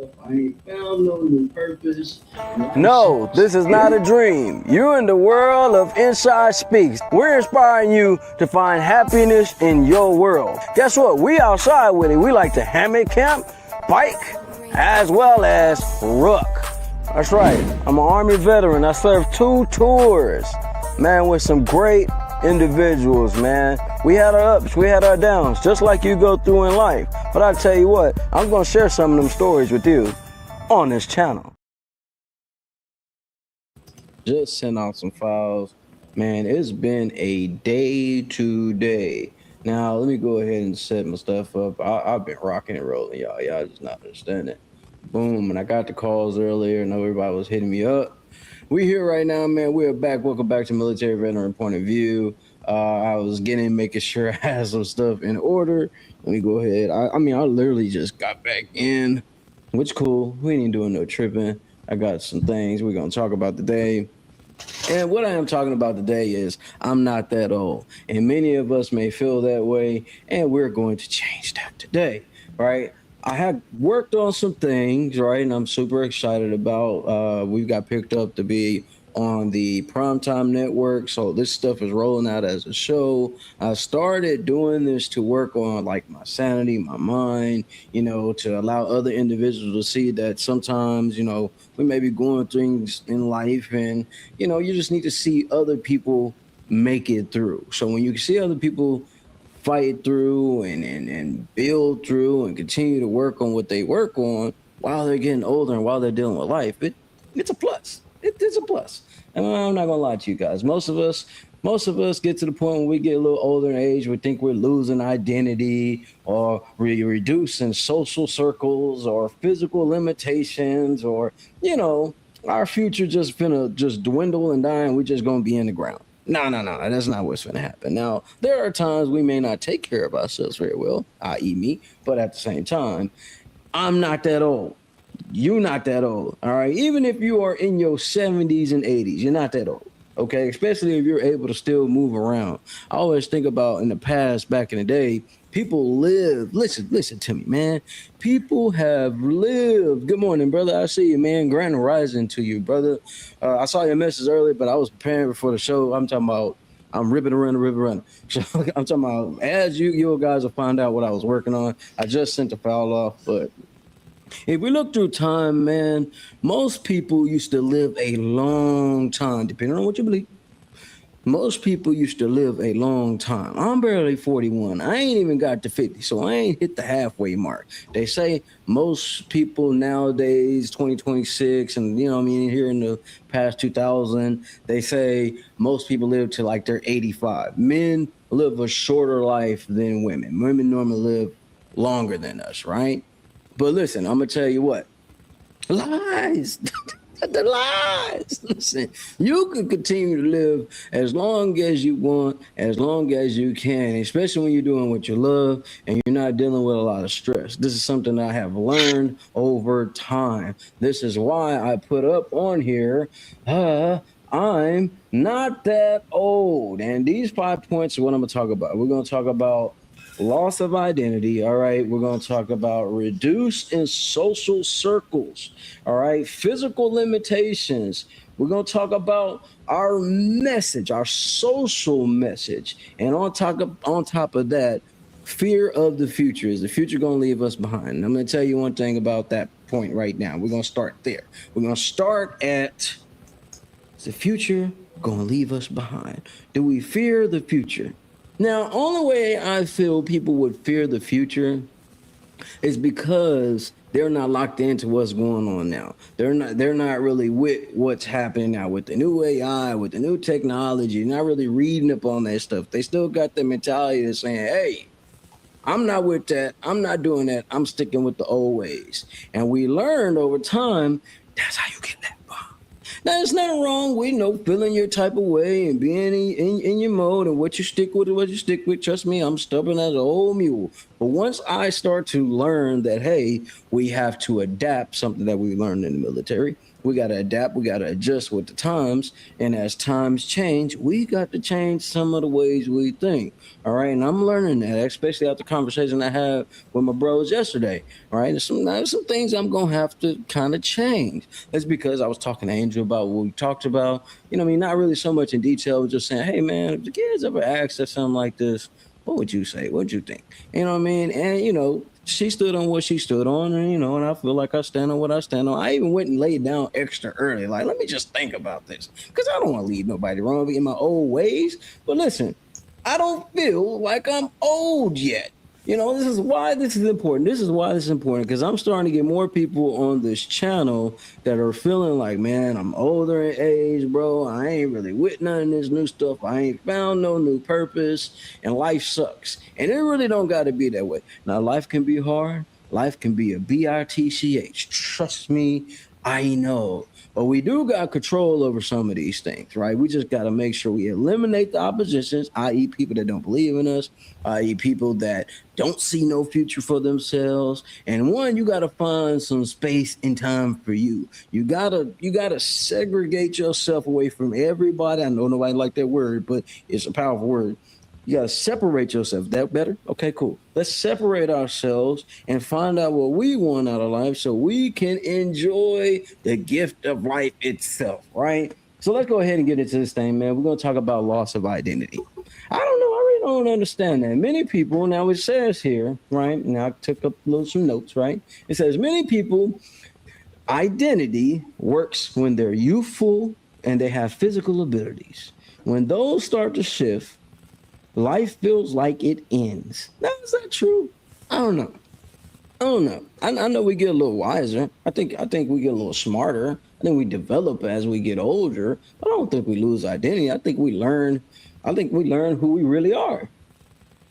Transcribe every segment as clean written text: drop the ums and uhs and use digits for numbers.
myself. I ain't found no new purpose. No, this is not a dream. You're in the world of Inside Speaks. We're inspiring you to find happiness in your world. Guess what? We outside with it. We like to hammock camp, bike, as well as ruck. That's right. I'm an Army veteran. I served 2 tours, man, with some great individuals, man. We had our ups, we had our downs, just like you go through in life. But I tell you what, I'm going to share some of them stories with you on this channel. Just sent out some files. Man, it's been a day today. Now, let me go ahead and set my stuff up. I've been rocking and rolling, y'all. Y'all just not understanding. Boom, and I got the calls earlier, and everybody was hitting me up. We here right now, man. We're back. Welcome back to Military Veteran Point of View. I was making sure I had some stuff in order. Let me go ahead. I literally just got back in, which cool. We ain't doing no tripping. I got some things we're going to talk about today. And what I am talking about today is I'm not that old. And many of us may feel that way, and we're going to change that today, right? I have worked on some things, right? And I'm super excited about. We've got picked up to be on the Primetime Network. So this stuff is rolling out as a show. I started doing this to work on like my sanity, my mind, to allow other individuals to see that sometimes, we may be going through things in life and, you just need to see other people make it through. So when you see other people fight through and build through and continue to work on what they work on while they're getting older and while they're dealing with life, it's a plus. It's a plus. And I'm not gonna lie to you guys. Most of us get to the point when we get a little older in age, we think we're losing identity or reducing social circles or physical limitations or, our future just dwindle and die and we're just gonna be in the ground. No, that's not what's gonna happen. Now, there are times we may not take care of ourselves very well, i.e. me, but at the same time, I'm not that old. You're not that old, all right? Even if you are in your 70s and 80s, you're not that old, okay? Especially if you're able to still move around. I always think about in the past, back in the day, people live. Listen to me, man. People have lived. Good morning, brother. I see you, man. Grand rising to you, brother. I saw your message earlier, but I was preparing before the show. I'm ripping around the river running. So I'm talking about as you guys will find out what I was working on. I just sent the file off, but if we look through time, man, most people used to live a long time, depending on what you believe. Most people used to live a long time. I'm barely 41. I ain't even got to 50, so I ain't hit the halfway mark. They say most people nowadays, 2026, and here in the past 2000, they say most people live to like they're 85. Men live a shorter life than women. Women normally live longer than us, right? But listen, I'm going to tell you what. Lies. The lies. Listen, you can continue to live as long as you want, as long as you can, especially when you're doing what you love and you're not dealing with a lot of stress. This is something I have learned over time. This is why I put up on here, I'm not that old. And these 5 points are what I'm going to talk about. We're going to talk about loss of identity. All right. We're going to talk about reduce in social circles. All right. Physical limitations. We're going to talk about our message, our social message. And on top of that, fear of the future. Is the future going to leave us behind? And I'm going to tell you one thing about that point right now. We're going to start there. We're going to start at, is the future going to leave us behind? Do we fear the future? Now, only way I feel people would fear the future is because they're not locked into what's going on now. They're not really with what's happening now with the new AI, with the new technology. Not really reading up on that stuff. They still got the mentality of saying, hey, I'm not with that. I'm not doing that. I'm sticking with the old ways. And we learned over time, that's how you get that. Now, there's nothing wrong with, feeling your type of way and being in your mode and what you stick with. Trust me, I'm stubborn as an old mule. But once I start to learn that, hey, we have to adapt something that we learned in the military, We got to adapt. We got to adjust with the times. And as times change, we got to change some of the ways we think. All right. And I'm learning that, especially after the conversation I had with my bros yesterday. All right. There's some things I'm going to have to kind of change. That's because I was talking to Angel about what we talked about. You know what I mean? Not really so much in detail, just saying, hey, man, if the kids ever ask us something like this, what would you say? What'd you think? You know what I mean? And, you know, she stood on what she stood on, and, you know, and I feel like I stand on what I stand on. I even went and laid down extra early. Like, let me just think about this, because I don't want to leave nobody wrong in my old ways. But listen, I don't feel like I'm old yet. You know, this is why this is important. This is why this is important, because I'm starting to get more people on this channel that are feeling like, man, I'm older in age, bro. I ain't really with none of this new stuff. I ain't found no new purpose, and life sucks. And it really don't got to be that way. Now, life can be hard. Life can be a bitch. Trust me, I know. But we do got control over some of these things, right? We just got to make sure we eliminate the oppositions, i.e. people that don't believe in us, i.e. people that don't see no future for themselves. And one, you got to find some space and time for you. You gotta segregate yourself away from everybody. I know nobody like that word, but it's a powerful word. You got to separate yourself. That better? Okay, cool. Let's separate ourselves and find out what we want out of life so we can enjoy the gift of life itself, right? So let's go ahead and get into this thing, man. We're going to talk about loss of identity. I don't know. I really don't understand that. Many people, now it says here, right? Now I took up some notes, right? It says many people, identity works when they're youthful and they have physical abilities. When those start to shift, life feels like it ends. Now, is that true? I don't know. I know we get a little wiser. I think we get a little smarter. I think we develop as we get older. But I don't think we lose identity. I think we learn who we really are.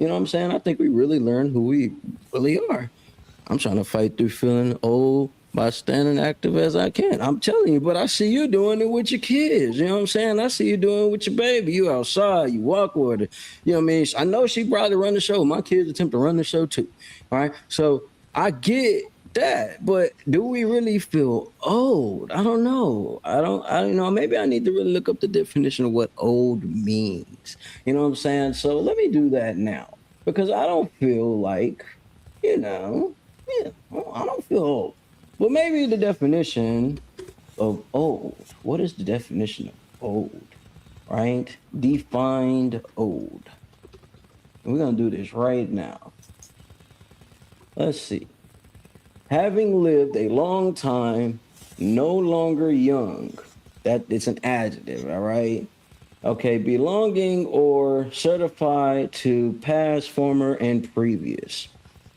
You know what I'm saying? I think we really learn who we really are. I'm trying to fight through feeling old by staying active as I can. I'm telling you, but I see you doing it with your kids. You know what I'm saying? I see you doing it with your baby. You outside, you walk with her. You know what I mean? I know she probably run the show. My kids attempt to run the show too. All right. So I get that, but do we really feel old? I don't know. I don't know. Maybe I need to really look up the definition of what old means. You know what I'm saying? So let me do that now, because I don't feel like, I don't feel old. Well, maybe the definition of old. What is the definition of old? Right? Defined old. And we're going to do this right now. Let's see. Having lived a long time, no longer young. That it's an adjective, all right? Okay, belonging or certified to past, former, and previous.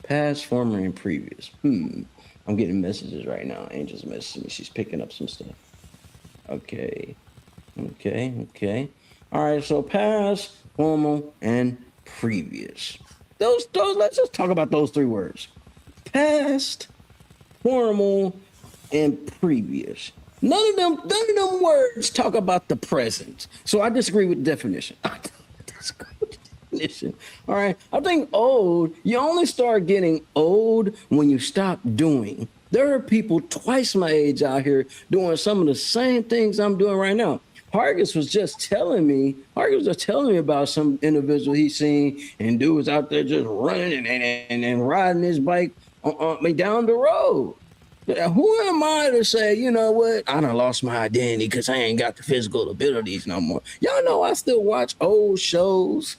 Past, former, and previous. I'm getting messages right now. Angel's messaging me. She's picking up some stuff. Okay. All right. So past, formal, and previous. Those. Let's just talk about those three words: past, formal, and previous. None of them words talk about the present. So I disagree with the definition. Listen, all right. I think old, you only start getting old when you stop doing. There are people twice my age out here doing some of the same things I'm doing right now. Hargis was just telling me about some individual he's seen, and dude was out there just running and riding his bike down the road. Who am I to say, you know what, I done lost my identity because I ain't got the physical abilities no more. Y'all know I still watch old shows.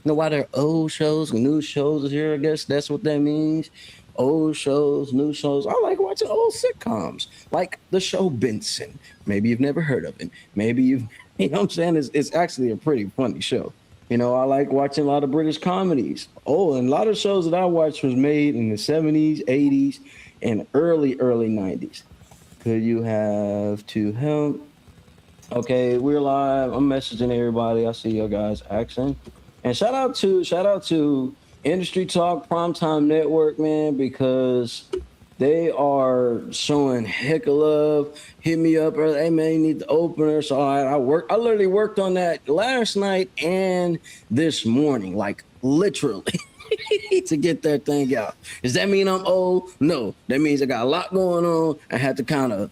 You know why they're old shows? New shows is here, I guess that's what that means. Old shows, new shows. I like watching old sitcoms, like the show Benson. Maybe you've never heard of it. Maybe you know what I'm saying? It's actually a pretty funny show. You know, I like watching a lot of British comedies. Oh, and a lot of shows that I watched was made in the 70s, 80s, and early 90s. Could you have to help? Okay, we're live. I'm messaging everybody. I see you guys asking. And shout out to Industry Talk Primetime Network, man, because they are showing heck of love. Hit me up, or hey man, you need the opener. So I literally worked on that last night and this morning, like literally, to get that thing out. Does that mean I'm old? No, that means I got a lot going on. I had to kind of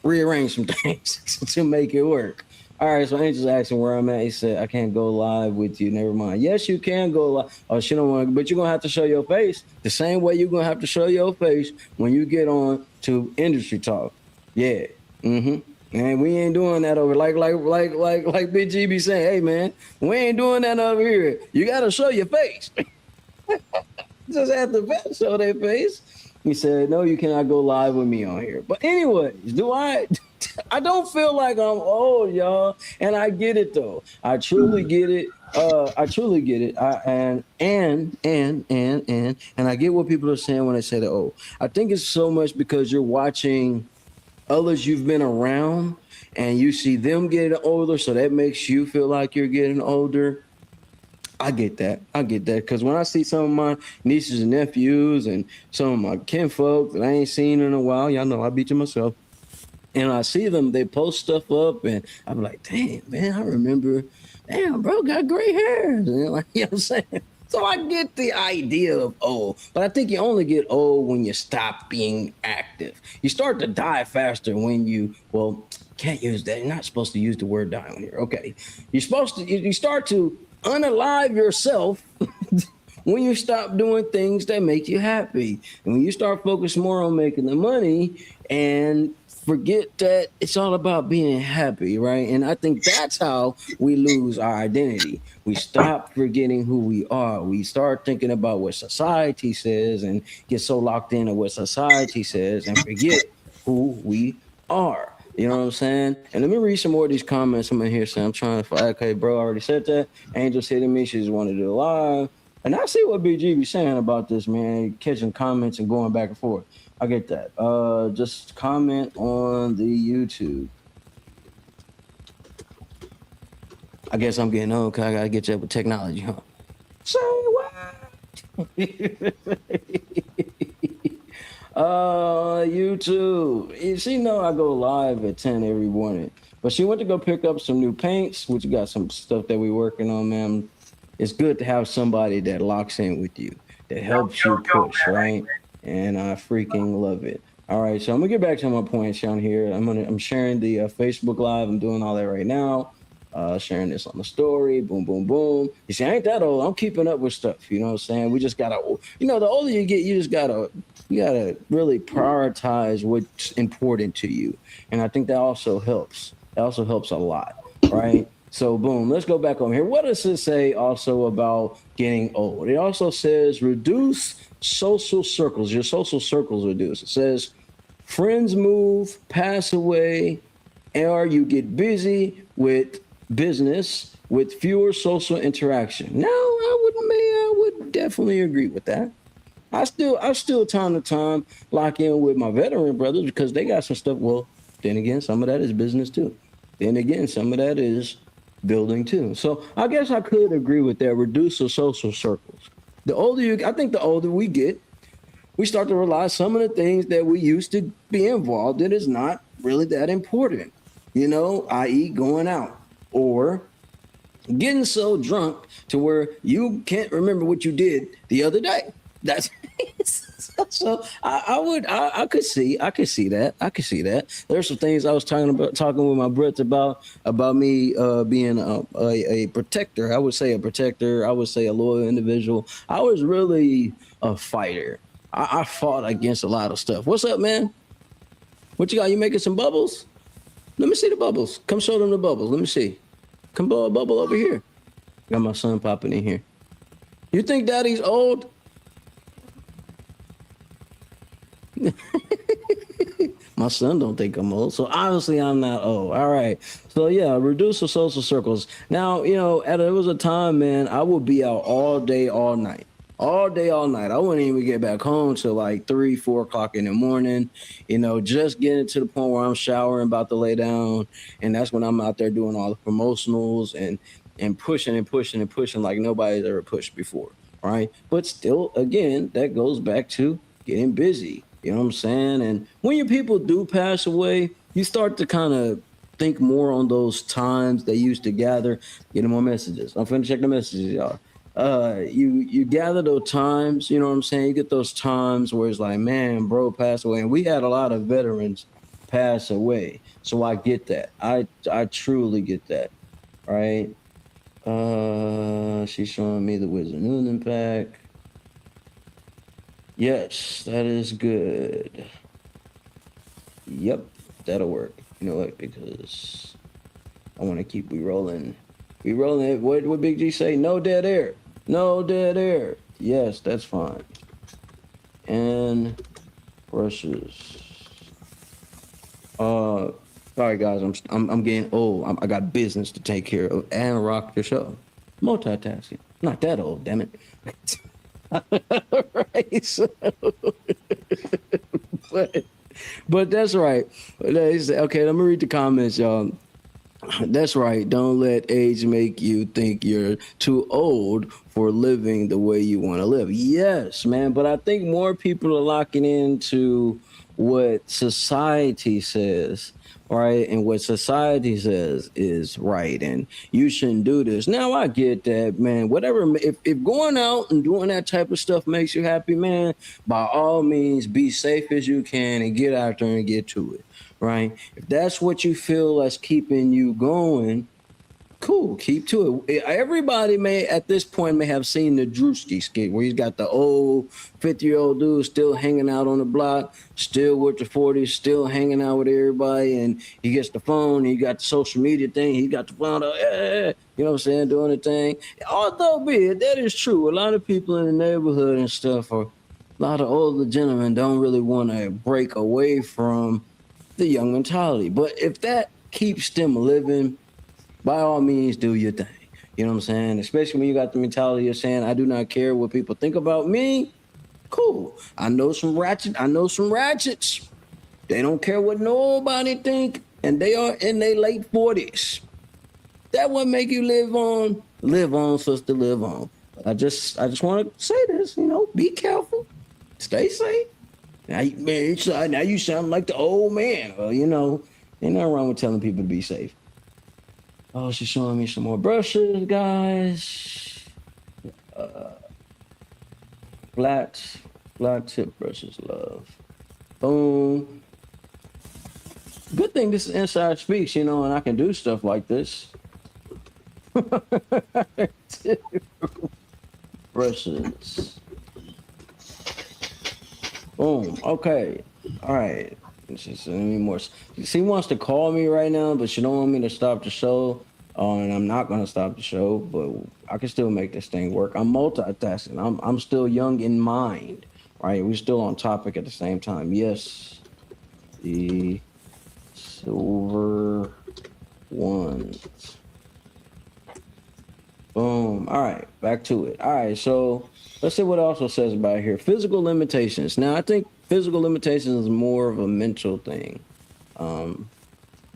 rearrange some things to make it work. All right, so Angel's asking where I'm at. He said, I can't go live with you. Never mind. Yes, you can go live. Oh, she don't want to, but you're going to have to show your face the same way you're going to have to show your face when you get on to Industry Talk. Yeah. And we ain't doing that over like Big G be saying, hey, man, we ain't doing that over here. You got to show your face. Just have to show their face. He said, no, you cannot go live with me on here. But anyways, I don't feel like I'm old, y'all. And I get it, though. I truly get it. I truly get it. And I get what people are saying when they say that, oh, I think it's so much because you're watching others you've been around and you see them getting older. So that makes you feel like you're getting older. I get that. Because when I see some of my nieces and nephews and some of my kinfolk that I ain't seen in a while, y'all know I beat you myself. And I see them, they post stuff up, and I'm like, damn, man, I remember, damn, bro, got gray hair. And like, you know what I'm saying? So I get the idea of old, but I think you only get old when you stop being active. You start to die faster when you, can't use that. You're not supposed to use the word die on here. Okay. You start to unalive yourself when you stop doing things that make you happy. And when you start focusing more on making the money and forget that it's all about being happy, right? And I think that's how we lose our identity. We stop forgetting who we are. We start thinking about what society says and get so locked into what society says and forget who we are. You know what I'm saying? And let me read some more of these comments. I'm in here saying, I'm trying to find, okay, bro, I already said that. Angel's hitting me. She just wanted to do it live. And I see what BG be saying about this, man, catching comments and going back and forth. I get that. Just comment on the YouTube. I guess I'm getting old because I got to get you up with technology, huh? Say what? YouTube. She know I go live at 10 every morning. But she went to go pick up some new paints, which got some stuff that we're working on, man. It's good to have somebody that locks in with you, that helps you push, right? And I freaking love it. All right, so I'm gonna get back to my points down here. I'm sharing the Facebook Live. I'm doing all that right now. Sharing this on the story. Boom, boom, boom. You see, I ain't that old. I'm keeping up with stuff. You know what I'm saying? We just gotta, the older you get, you gotta really prioritize what's important to you. And I think that also helps. That also helps a lot, right? So boom, let's go back on here. What does it say also about getting old? It also says reduce social circles. Your social circles reduce. It says friends move, pass away, or you get busy with business with fewer social interaction. Now, I would definitely agree with that. I still time to time lock in with my veteran brothers because they got some stuff. Well, then again, some of that is business too. Then again, some of that is building too. So I guess I could agree with that. Reduce the social circles. I think the older we get, we start to realize some of the things that we used to be involved in is not really that important, i.e. going out or getting so drunk to where you can't remember what you did the other day. That's so I could see that. There's some things I was talking with my brother about me being a protector. I would say a protector. I would say a loyal individual. I was really a fighter. I fought against a lot of stuff. What's up, man? What you got? You making some bubbles? Let me see the bubbles. Come show them the bubbles. Let me see. Come blow a bubble over here. Got my son popping in here. You think daddy's old? My son don't think I'm old, so obviously I'm not old. All right, so yeah, reduce the social circles. Now, there was a time, man, I would be out all day, all night. I wouldn't even get back home till like 3-4 o'clock in the morning, just getting to the point where I'm showering, about to lay down. And that's when I'm out there doing all the promotionals and pushing like nobody's ever pushed before. Right. But still, again, that goes back to getting busy. You know what I'm saying? And when your people do pass away, you start to kind of think more on those times they used to gather. Get more messages. I'm finna check the messages, y'all. You gather those times, you know what I'm saying? You get those times where it's like, man, bro passed away. And we had a lot of veterans pass away. So I get that. I truly get that. Right? She's showing me the Wizard Noonan pack. Yes, that is good. Yep, that'll work. You know what? Because I want to keep we rolling. We rolling. What Big G say? No dead air. No dead air. Yes, that's fine. And brushes. Sorry guys, I'm getting old. I got business to take care of and rock the show. Multitasking. Not that old, damn it. Right. So, but that's right. Okay, let me read the comments, y'all. That's right. Don't let age make you think you're too old for living the way you want to live. Yes, man. But I think more people are locking into what society says, right? And what society says is right. And you shouldn't do this. Now, I get that, man. Whatever. If going out and doing that type of stuff makes you happy, man, by all means, be safe as you can and get out there and get to it. Right? If that's what you feel that's keeping you going, cool, keep to it. Everybody at this point may have seen the Drewski skit where he's got the old 50-year-old dude still hanging out on the block, still with the 40s, still hanging out with everybody, and he gets the phone, he got the social media thing, he got the phone, you know what I'm saying, doing the thing. Although be it, that is true. A lot of people in the neighborhood and stuff, or a lot of older gentlemen don't really want to break away from the young mentality. But if that keeps them living, by all means, do your thing. You know what I'm saying? Especially when you got the mentality of saying, I do not care what people think about me. Cool. I know some ratchets. They don't care what nobody think, and they are in their late 40s. That would make you live on. Live on, sister, live on. I just want to say this, be careful. Stay safe. Now you sound like the old man. Well, ain't nothing wrong with telling people to be safe. Oh, she's showing me some more brushes, guys. Flat tip brushes, love. Boom. Good thing this is Inside Speaks, and I can do stuff like this. Brushes. Boom. Okay. All right. Any more? She wants to call me right now, but she don't want me to stop the show. And I'm not gonna stop the show, but I can still make this thing work. I'm multitasking. I'm still young in mind. Right? We're still on topic at the same time. Yes. The silver ones. Boom. All right. Back to it. All right. So let's see what it also says about here. Physical limitations. Now, I think physical limitations is more of a mental thing,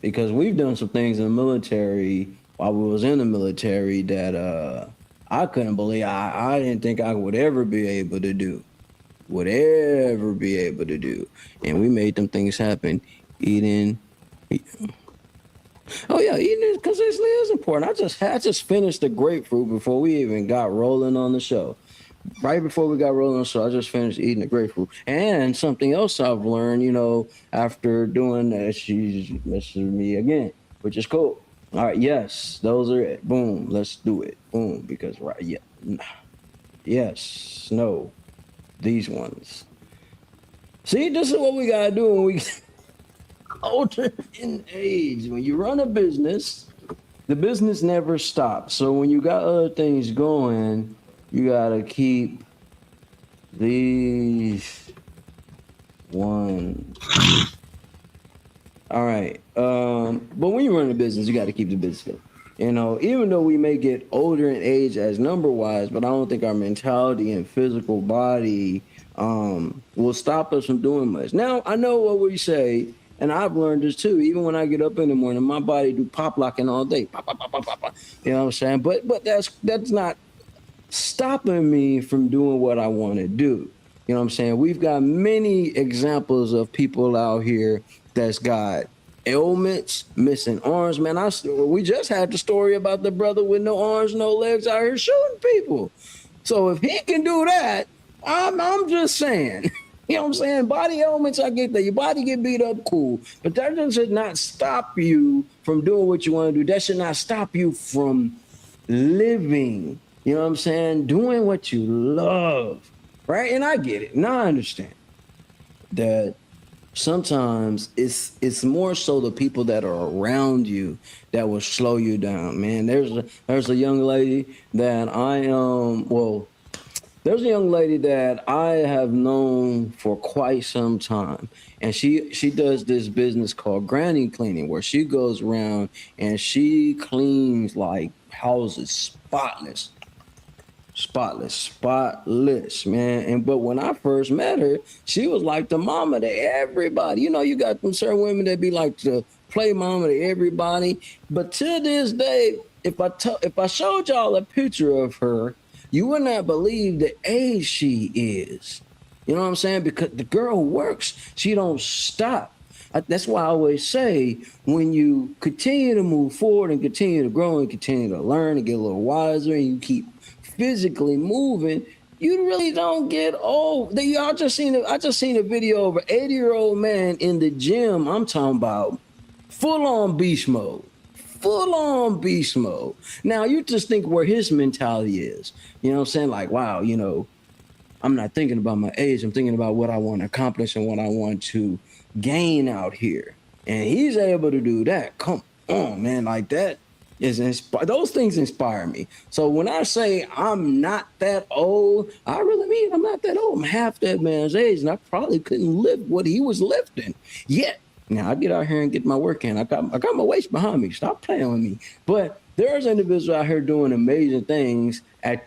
because we've done some things in the military while we was in the military that I couldn't believe. I didn't think I would ever be able to do. And we made them things happen. Eating. Oh yeah, eating it because it is important. I just finished the grapefruit before we even got rolling on the show. Right before we got rolling on the show, I just finished eating the grapefruit. And something else I've learned, after doing that, she's messaging me again, which is cool. All right, yes, those are it. Boom, let's do it. Boom, because yes, no, these ones. See, this is what we gotta do when we older in age. When you run a business, the business never stops. So when you got other things going, you gotta keep these ones. All right. But when you run a business, you gotta keep the business. Even though we may get older in age as number wise, but I don't think our mentality and physical body will stop us from doing much. Now, I know what we say. And I've learned this too. Even when I get up in the morning, my body do pop locking all day. Pop, pop, pop, pop, pop, pop. You know what I'm saying? But that's not stopping me from doing what I want to do. You know what I'm saying? We've got many examples of people out here that's got ailments, missing arms. Man, we just had the story about the brother with no arms, no legs out here shooting people. So if he can do that, I'm just saying. You know what I'm saying? Body elements, I get that. Your body get beat up, cool. But that should not stop you from doing what you want to do. That should not stop you from living. You know what I'm saying? Doing what you love. Right? And I get it. Now I understand that sometimes it's more so the people that are around you that will slow you down, man. There's a young lady that there's a young lady that I have known for quite some time, and she does this business called granny cleaning, where she goes around and she cleans like houses spotless, man. And but when I first met her, she was like the mama to everybody. You know, you got some certain women that be like the play mama to everybody. But to this day, if I showed y'all a picture of her, you would not believe the age she is. You know what I'm saying? Because the girl works. She don't stop. That's why I always say, when you continue to move forward and continue to grow and continue to learn and get a little wiser, and you keep physically moving, you really don't get old. I just seen a video of an 80-year-old man in the gym. I'm talking about full on beast mode. Full on beast mode. Now you just think where his mentality is. You know what I'm saying? Like, wow, you know, I'm not thinking about my age. I'm thinking about what I want to accomplish and what I want to gain out here. And he's able to do that. Come on, man. Like that is those things inspire me. So when I say I'm not that old, I really mean I'm not that old. I'm half that man's age, and I probably couldn't lift what he was lifting yet. Now I get out here and get my work in. I got my weights behind me. Stop playing with me. But there's individuals out here doing amazing things at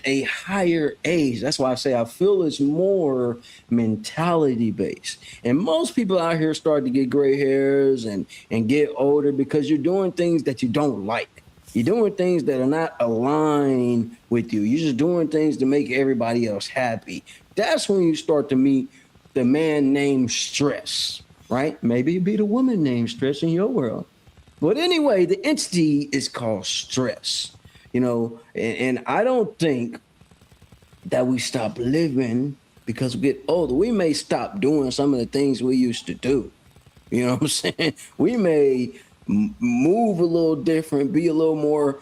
a higher age. That's why I say I feel it's more mentality based. And most people out here start to get gray hairs and get older because you're doing things that you don't like. You're doing things that are not aligned with you. You're just doing things to make everybody else happy. That's when you start to meet the man named stress, right? Maybe it be the woman named stress in your world. But anyway, the entity is called stress, you know, and I don't think that we stop living because we get older. We may stop doing some of the things we used to do. You know what I'm saying? We may move a little different, be a little more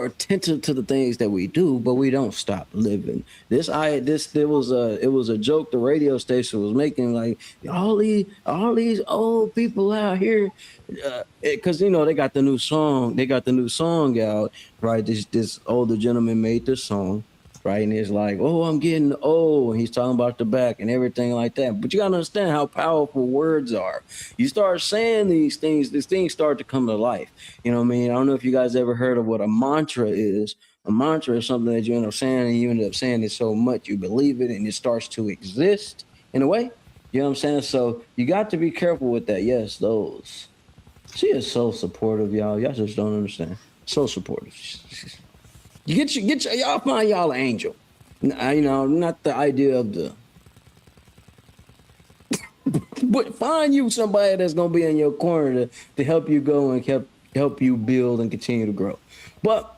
attentive to the things that we do, but we don't stop living. It was a joke the radio station was making, like all these old people out here, because you know they got the new song out, right? This older gentleman made this song, right? And it's like, oh, I'm getting old. And he's talking about the back and everything like that. But you gotta understand how powerful words are. You start saying these things start to come to life. You know what I mean? I don't know if you guys ever heard of what a mantra is. A mantra is something that you end up saying, and you end up saying it so much you believe it, and it starts to exist in a way. You know what I'm saying? So you got to be careful with that. Yes, those. She is so supportive, y'all. Y'all just don't understand. So supportive. Y'all find y'all an angel. You know, not the idea of the, but find you somebody that's gonna be in your corner to help you go and help you build and continue to grow. But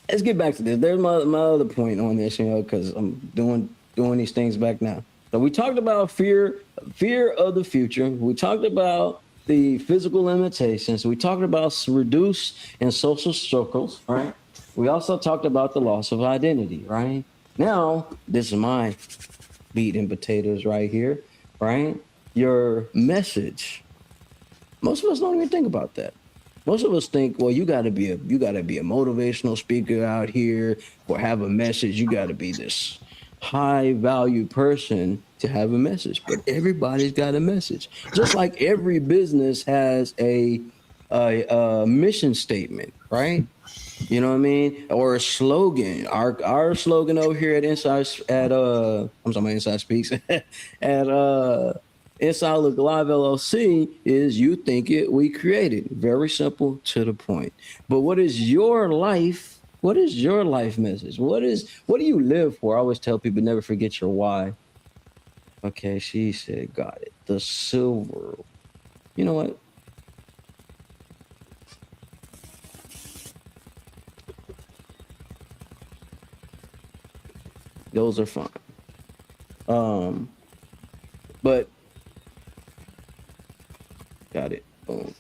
let's get back to this. There's my other point on this, you know, because I'm doing these things back now. So we talked about fear of the future. We talked about the physical limitations. We talked about reduce in social circles, right? We also talked about the loss of identity, right? Now, this is my meat and potatoes right here, right? Your message. Most of us don't even think about that. Most of us think, well, you gotta be a motivational speaker out here or have a message. You gotta be this high value person to have a message. But everybody's got a message. Just like every business has a mission statement, right? You know what I mean? Or a slogan. Our slogan over here at Inside I'm talking about Inside Speaks at Inside Look Live LLC is you think it, we create it. Very simple, to the point. But what is your life? What is your life message? What do you live for? I always tell people never forget your why. Okay, she said, got it. The silver. You know what? Those are fine. Um, but got it. Boom.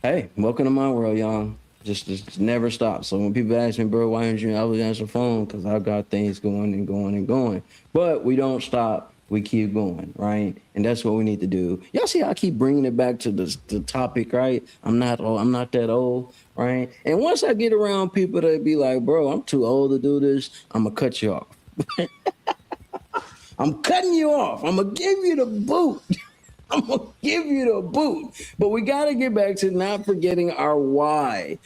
Hey, welcome to my world, y'all. Just never stop. So when people ask me, bro, why aren't you always answer the phone? Because I've got things going and going and going. But we don't stop. We keep going, right? And that's what we need to do. Y'all see how I keep bringing it back to the topic, right? I'm not that old, right? And once I get around people that be like, bro, I'm too old to do this, I'm gonna cut you off. I'm cutting you off. I'm gonna give you the boot. I'm gonna give you the boot. But we gotta get back to not forgetting our why.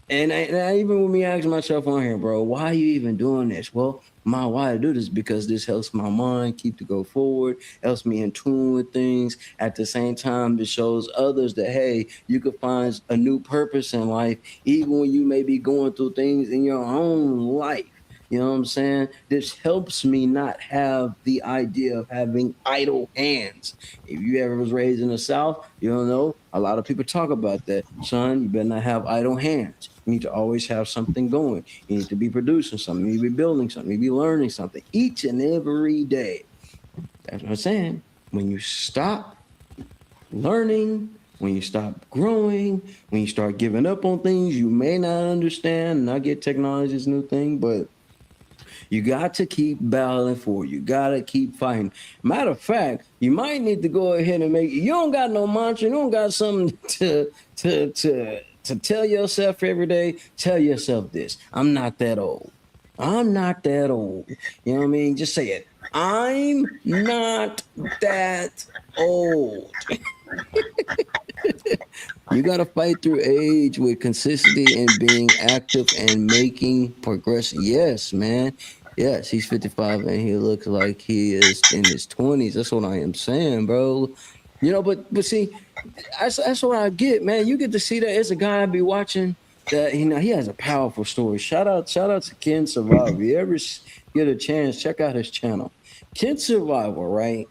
And I even when me ask myself on here, bro, why are you even doing this? Well, my why to do this because this helps my mind keep to go forward, helps me in tune with things. At the same time, it shows others that hey, you could find a new purpose in life, even when you may be going through things in your own life. You know what I'm saying? This helps me not have the idea of having idle hands. If you ever was raised in the South, you don't know. A lot of people talk about that. Son, you better not have idle hands. You need to always have something going. You need to be producing something. You need to be building something. You need to be learning something each and every day. That's what I'm saying. When you stop learning, when you stop growing, when you start giving up on things you may not understand, and I get technology is a new thing, but you got to keep battling for it. You got to keep fighting. Matter of fact, you might need to go ahead and make. You don't got no mantra. You don't got something to tell yourself every day. Tell yourself this: I'm not that old. I'm not that old. You know what I mean? Just say it. I'm not that old. You got to fight through age with consistency and being active and making progression. Yes, man. Yes, he's 55 and he looks like he is in his 20s. That's what I am saying, bro. You know, but see, that's what I get, man. You get to see that it's a guy I be watching that he has a powerful story. Shout out to Ken Survival. If you ever get a chance, check out his channel. Ken Survival, right?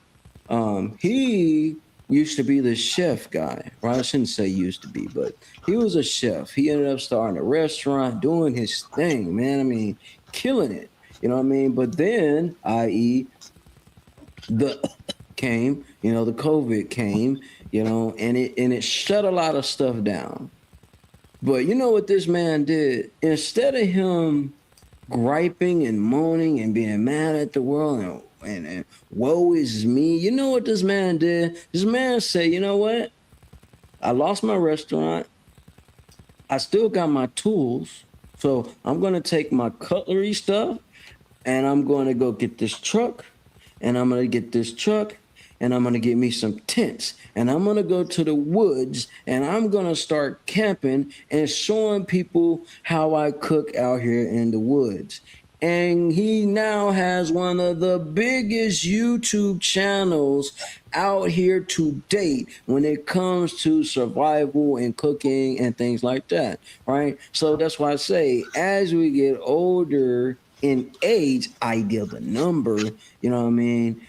He used to be the chef guy, right? I shouldn't say used to be, but he was a chef. He ended up starting a restaurant, doing his thing, man. I mean, killing it. You know what I mean? But then, i.e., the came, the COVID came, and it shut a lot of stuff down. But you know what this man did? Instead of him griping and moaning and being mad at the world and woe is me, you know what this man did? This man said, you know what? I lost my restaurant. I still got my tools. So I'm going to take my cutlery stuff and I'm going to go get this truck and I'm going to get this truck and I'm going to get me some tents and I'm going to go to the woods and I'm going to start camping and showing people how I cook out here in the woods. And he now has one of the biggest YouTube channels out here to date when it comes to survival and cooking and things like that, right? So that's why I say as we get older in age, ideal the number, you know what I mean?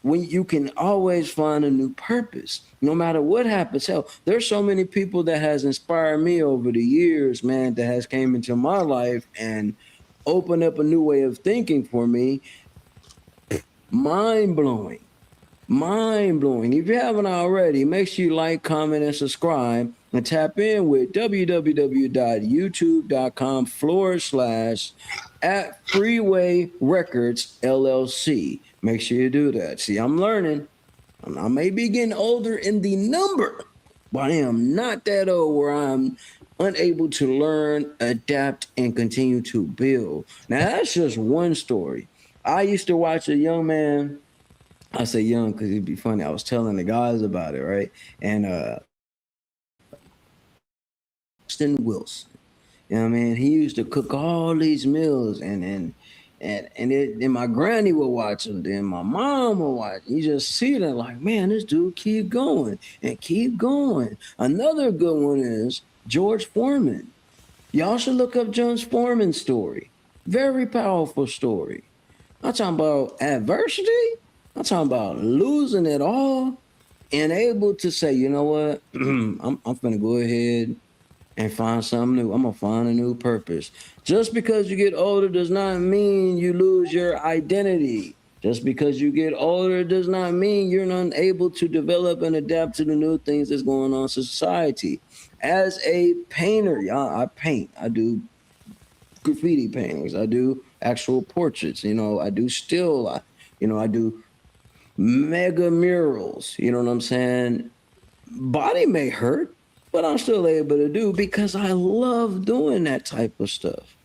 When you can always find a new purpose, no matter what happens. Hell, there's so many people that has inspired me over the years, man, that has came into my life and opened up a new way of thinking for me. Mind blowing. Mind blowing. If you haven't already, make sure you like, comment, and subscribe and tap in with www.youtube.com/ at Freeway Records LLC. Make sure you do that. See, I'm learning. I may be getting older in the number, but I am not that old where I'm unable to learn, adapt, and continue to build. Now, that's just one story. I used to watch a young man. I say young because it'd be funny. I was telling the guys about it, right? And Austin Wilson. You know what I mean? He used to cook all these meals and my granny would watch him, then my mom would watch. You just see that like, man, this dude keep going and keep going. Another good one is George Foreman. Y'all should look up George Foreman's story. Very powerful story. I'm talking about adversity. I'm talking about losing it all and able to say, you know what, I'm gonna go ahead and find something new. I'm gonna find a new purpose. Just because you get older does not mean you lose your identity. Just because you get older does not mean you're not able to develop and adapt to the new things that's going on in society. As a painter, y'all, I paint. I do graffiti paintings. I do actual portraits. I do still. I do mega murals. You know what I'm saying? Body may hurt, but I'm still able to do because I love doing that type of stuff.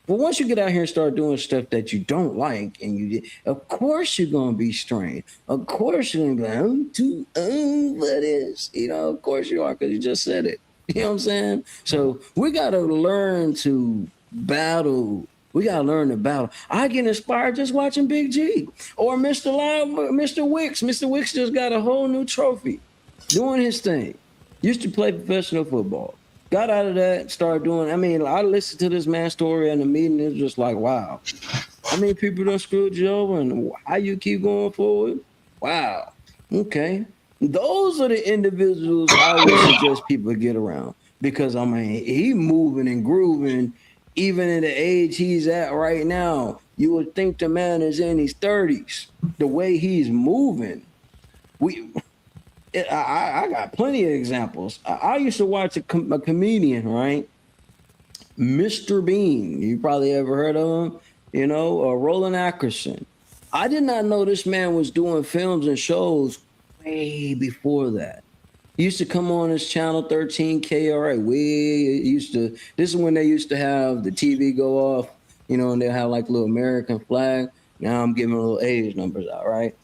But once you get out here and start doing stuff that you don't like, and of course you're gonna be strained. Of course you're gonna be like, I'm too old for this. Of course you are, because you just said it. You know what I'm saying? So we gotta learn to battle. We gotta learn to battle. I get inspired just watching Big G or Mr. Live, Mr. Wicks. Mr. Wicks just got a whole new trophy, doing his thing. Used to play professional football. Got out of that, started doing. I listened to this man's story in the meeting. It's just like, wow. How many people done screwed you over, and how you keep going forward? Wow. Okay. Those are the individuals I would suggest people get around, because he moving and grooving, even in the age he's at right now. You would think the man is in his 30s. The way he's moving, I got plenty of examples. I used to watch a comedian, right? Mr. Bean. You probably ever heard of him, Roland Atkinson. I did not know this man was doing films and shows way before that. He used to come on his channel 13 KRA. This is when they used to have the TV go off, and they have like a little American flag. Now I'm giving little age numbers out, right?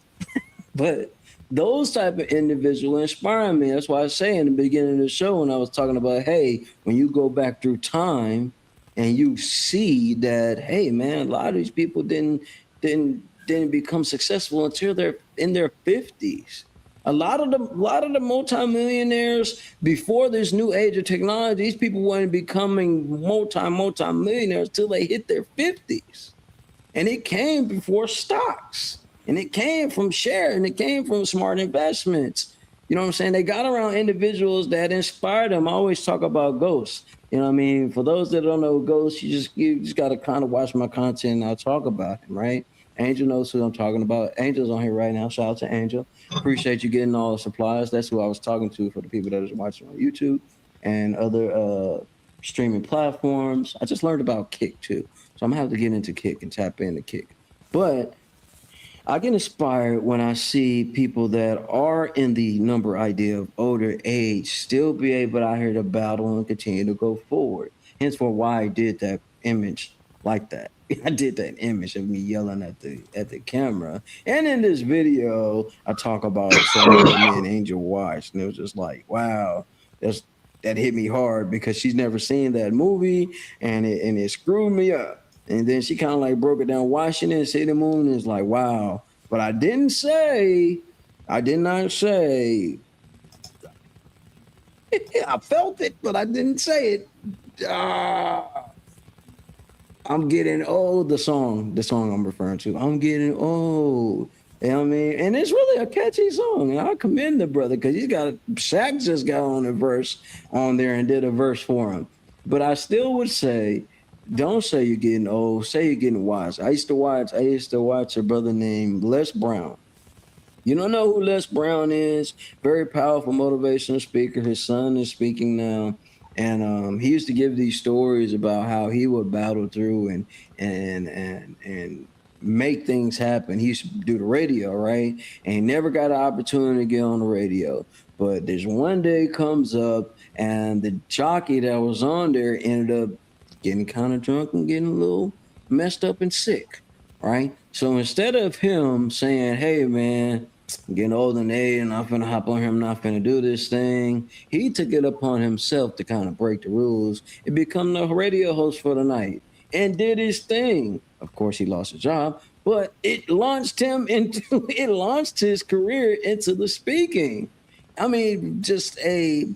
But those type of individuals inspire me. That's why I say in the beginning of the show, when I was talking about, hey, when you go back through time and you see that, hey, man, a lot of these people didn't become successful until they're in their 50s. A lot of the multimillionaires before this new age of technology, these people weren't becoming multimillionaires till they hit their 50s. And it came before stocks. And it came from share, and it came from smart investments. You know what I'm saying? They got around individuals that inspired them. I always talk about ghosts. For those that don't know ghosts, you just got to kind of watch my content, and I'll talk about him, right? Angel knows who I'm talking about. Angel's on here right now. Shout out to Angel. Appreciate you getting all the supplies. That's who I was talking to for the people that are watching on YouTube and other streaming platforms. I just learned about Kick too. So I'm going to have to get into Kick and tap into Kick. But I get inspired when I see people that are in the number idea of older age still be able out here to battle and continue to go forward. Hence for why I did that image like that. I did that image of me yelling at the camera. And in this video, I talk about something that me and Angel watched, and it was just like, wow, that hit me hard, because she's never seen that movie, and it screwed me up. And then she kind of like broke it down, watching it, see the moon, and it's like, wow. But I did not say, I felt it, but I didn't say it. I'm getting old, the song I'm referring to. I'm getting old. You know what I mean? And it's really a catchy song. And I commend the brother, because Shaq just got on a verse on there and did a verse for him. But I still would say, don't say you're getting old. Say you're getting wise. I used to watch a brother named Les Brown. You don't know who Les Brown is? Very powerful motivational speaker. His son is speaking now. And he used to give these stories about how he would battle through and make things happen. He used to do the radio, right? And he never got an opportunity to get on the radio. But there's one day comes up, and the jockey that was on there ended up getting kind of drunk and getting a little messed up and sick, right? So instead of him saying, hey, man, I'm getting old and age, and I'm finna hop on here, I'm not finna do this thing, he took it upon himself to kind of break the rules and become the radio host for the night and did his thing. Of course, he lost his job, but it launched his career into the speaking. I mean, just a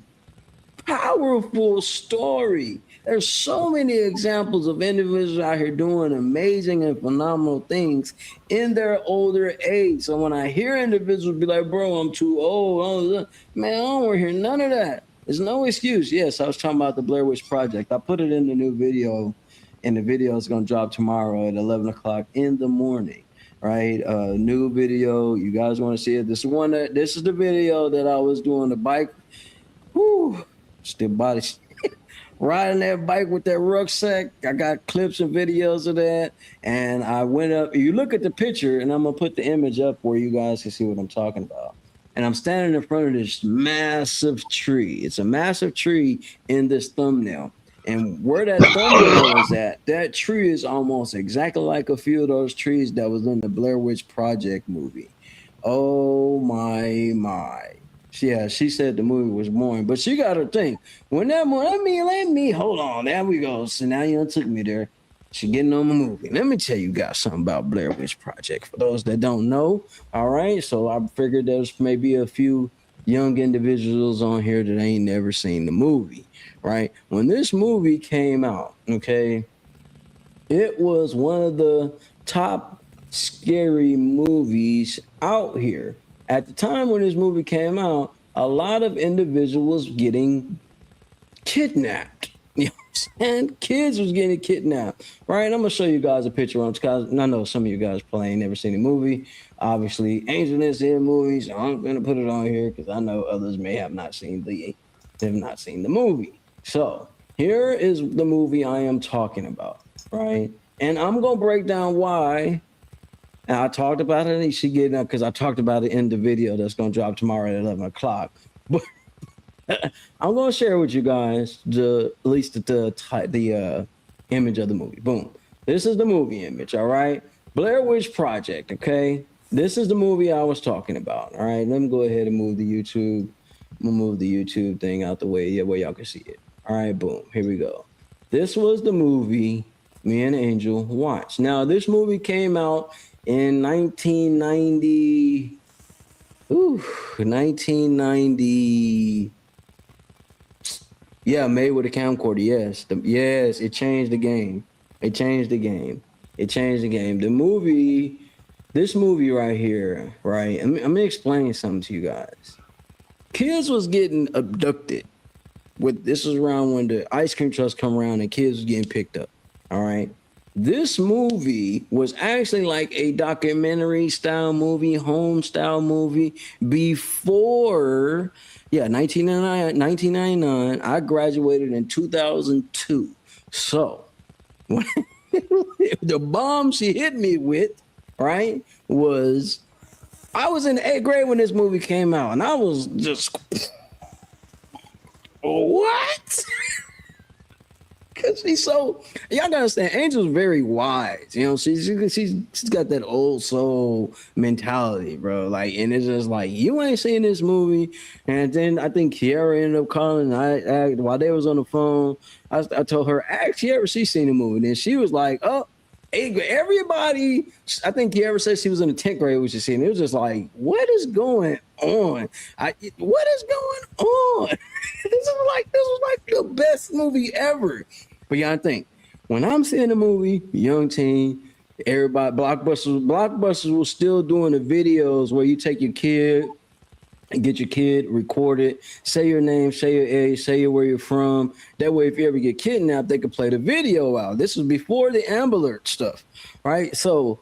powerful story. There's so many examples of individuals out here doing amazing and phenomenal things in their older age. So when I hear individuals be like, bro, I'm too old, man, I don't want to hear none of that. There's no excuse. Yes, I was talking about the Blair Witch Project. I put it in the new video, and the video is going to drop tomorrow at 11 o'clock in the morning. right? New video. You guys want to see it? This is the video that I was doing the bike. Whoo, still body riding that bike with that rucksack. I got clips and videos of that. And I went up. You look at the picture, and I'm gonna put the image up where you guys can see what I'm talking about. And I'm standing in front of this massive tree. It's a massive tree in this thumbnail. And where that thumbnail is at, that tree is almost exactly like a few of those trees that was in the Blair Witch Project movie. Oh my. Yeah, she said the movie was boring, but she got her thing. When that movie, let me hold on. There we go. So now you took me there. She getting on the movie. Let me tell you guys something about Blair Witch Project. For those that don't know, all right. So I figured there's maybe a few young individuals on here that ain't never seen the movie, right? When this movie came out, okay, it was one of the top scary movies out here. At the time when this movie came out, a lot of individuals getting kidnapped. You know what I'm saying? Kids was getting kidnapped, right? I'm gonna show you guys a picture on because I know some of you guys probably never seen the movie. Obviously, Angel didn't see the movie, so I'm gonna put it on here because I know others may have not seen the movie. So here is the movie I am talking about, right? And I'm gonna break down why. And I talked about it, and she getting up because I talked about it in the video that's gonna drop tomorrow at 11 o'clock. But I'm gonna share with you guys at least the image of the movie. Boom. This is the movie image. All right. Blair Witch Project. Okay. This is the movie I was talking about. All right. Let me go ahead and move the YouTube. I'm gonna move the YouTube thing out the way. Yeah, where y'all can see it. All right. Boom. Here we go. This was the movie me and Angel watched. Now, this movie came out in 1990. 1990. Yeah, made with a camcorder. Yes. Yes, it changed the game. It changed the game. The movie, this movie right here, right? I'm gonna explain something to you guys. Kids was getting abducted. This was around when the ice cream trucks come around and kids was getting picked up. All right. This movie was actually like a documentary style movie, home style movie before, 1999. I graduated in 2002. So when the bomb she hit me with, right, was I was in the 8th grade when this movie came out, and I was just, what? Because she's so, y'all gotta understand, Angel's very wise. You know, she's got that old soul mentality, bro. Like, and it's just like, you ain't seen this movie. And then I think Kiara ended up calling. I while they was on the phone, I told her, ask Kiara, she's seen the movie. And she was like, oh, 8th grade. Everybody, I think Kiara said she was in the 10th grade when she seen it. It was just like, what is going on? What is going on? This was like the best movie ever. But y'all think, when I'm seeing the movie, young teen, everybody, Blockbusters was still doing the videos where you take your kid and get your kid recorded, say your name, say your age, say where you're from. That way, if you ever get kidnapped, they could play the video out. This was before the Amber Alert stuff, right? So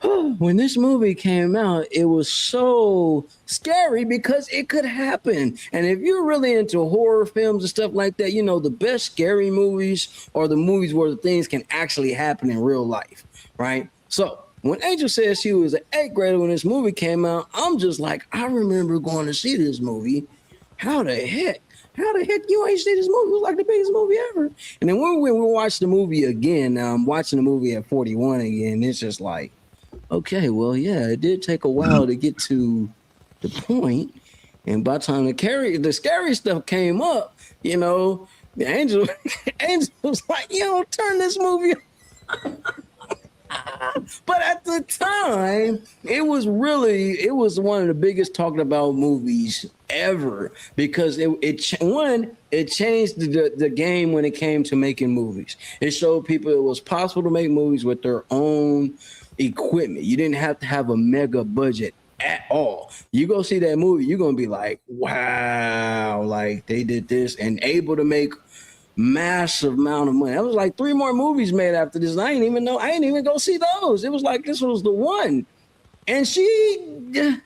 when this movie came out, it was so scary because it could happen. And if you're really into horror films and stuff like that, you know, the best scary movies are the movies where the things can actually happen in real life, right? So when Angel said she was an 8th grader when this movie came out, I'm just like, I remember going to see this movie. How the heck you ain't see this movie? It was like the biggest movie ever. And then when we watched the movie again, now I'm watching the movie at 41 again, it's just like, okay, well, yeah, it did take a while to get to the point. And by the time the scary stuff came up, you know, the Angel was like, turn this movie on. But at the time, it was one of the biggest talked about movies ever because it changed the game when it came to making movies. It showed people it was possible to make movies with their own equipment. You didn't have to have a mega budget at all. You go see that movie, you're gonna be like, wow, like they did this and able to make massive amount of money. That was like 3 more movies made after this. And I ain't even go see those. It was like this was the one. And she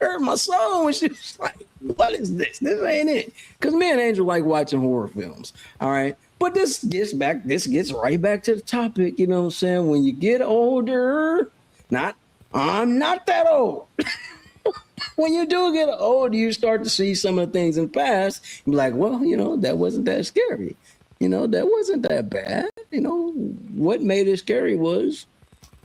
hurt my soul when she was like, what is this? This ain't it. Because me and Angel like watching horror films. All right. But this gets right back to the topic, you know what I'm saying? When you get older, I'm not that old. When you do get older, you start to see some of the things in the past. You're like, well, you know, that wasn't that scary. You know, that wasn't that bad. You know, what made it scary was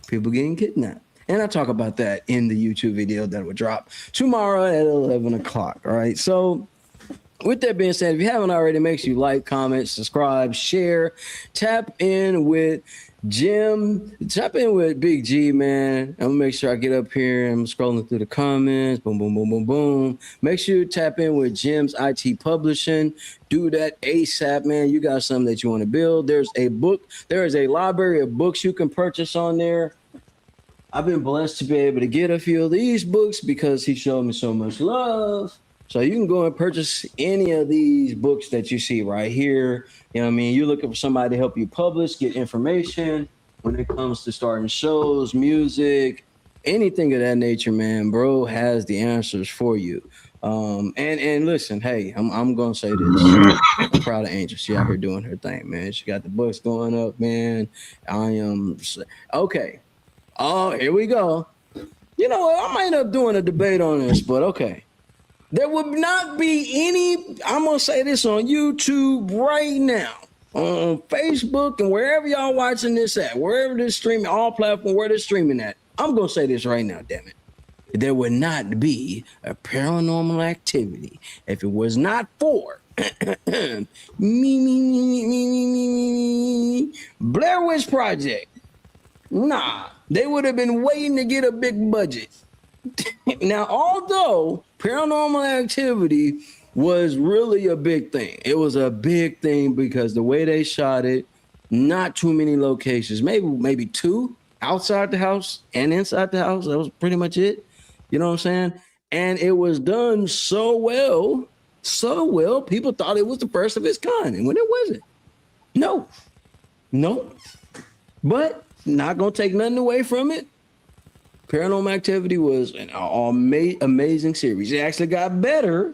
people getting kidnapped. And I talk about that in the YouTube video that will drop tomorrow at 11 o'clock. All right. So with that being said, if you haven't already, make sure you like, comment, subscribe, share, tap in with Big G, man. I'm gonna make sure I get up here. I'm scrolling through the comments. Boom, boom, boom, boom, boom. Make sure you tap in with Jim's IT Publishing. Do that ASAP, man. You got something that you want to build. There's a book. There is a library of books you can purchase on there. I've been blessed to be able to get a few of these books because he showed me so much love. So you can go and purchase any of these books that you see right here. You know what I mean? You're looking for somebody to help you publish, get information when it comes to starting shows, music, anything of that nature, man. Bro has the answers for you. And listen, hey, I'm gonna say this. I'm proud of Angel. She out here doing her thing, man. She got the books going up, man. I am okay. Oh, here we go. You know what? I might end up doing a debate on this, but okay. There would not be any, I'm going to say this on YouTube right now, on Facebook and wherever y'all watching this at, wherever this streaming, all platforms, where they're streaming at. I'm going to say this right now, damn it. There would not be a Paranormal Activity if it was not for Blair Witch Project. Nah, they would have been waiting to get a big budget. Now, although Paranormal Activity was really a big thing, it was a big thing because the way they shot it, not too many locations, maybe 2 outside the house and inside the house. That was pretty much it. You know what I'm saying? And it was done so well, people thought it was the first of its kind. And when it wasn't, no. But not going to take nothing away from it. Paranormal Activity was an amazing series. It actually got better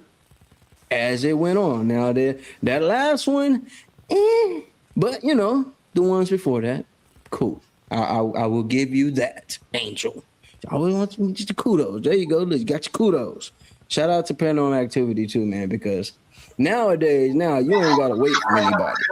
as it went on. Now, that last one, but, you know, the ones before that, cool. I will give you that, Angel. I always want some just kudos. There you go. You got your kudos. Shout out to Paranormal Activity, too, man, because nowadays, you ain't got to wait for anybody.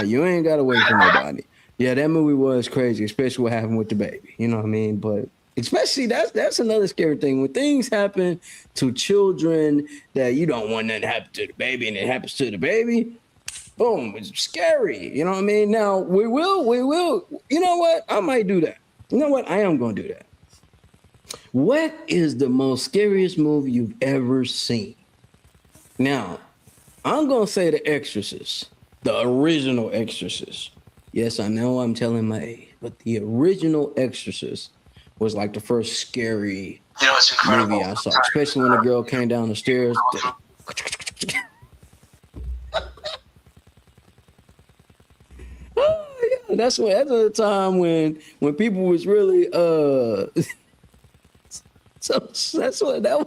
You ain't got to wait for nobody. Yeah, that movie was crazy, especially what happened with the baby. You know what I mean? But especially that's another scary thing. When things happen to children that you don't want nothing to happen to the baby and it happens to the baby, boom, it's scary. You know what I mean? Now, we will. You know what? I might do that. You know what? I am going to do that. What is the most scariest movie you've ever seen? Now, I'm going to say The Exorcist, the original Exorcist. Yes, I know I'm telling my age, but the original Exorcist was like the first scary movie I saw, especially when the girl came down the stairs. Oh, yeah, that's a time when people was really that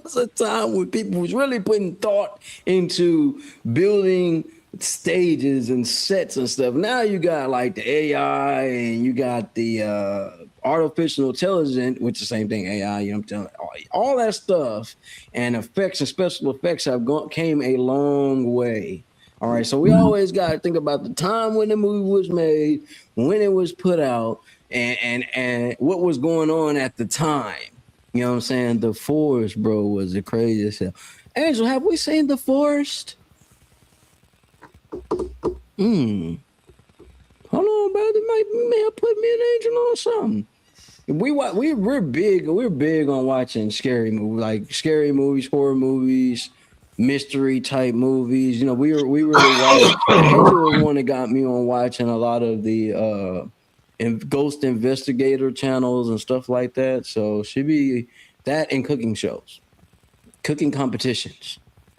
was a time when people was really putting thought into building stages and sets and stuff. Now you got like the AI and you got the artificial intelligence, which is the same thing, AI, you know what I'm telling you, all that stuff and effects and special effects came a long way. All right, so we always got to think about the time when the movie was made, when it was put out, and what was going on at the time. You know what I'm saying? The Forest, bro, was the craziest. Angel, have we seen The Forest? Hold on, brother. May I put me an Angel on something? We're big on watching scary movies, like scary movies, horror movies, mystery type movies. You know, we really watch. Angel was one that got me on watching a lot of the ghost investigator channels and stuff like that. So she be that and cooking shows, cooking competitions,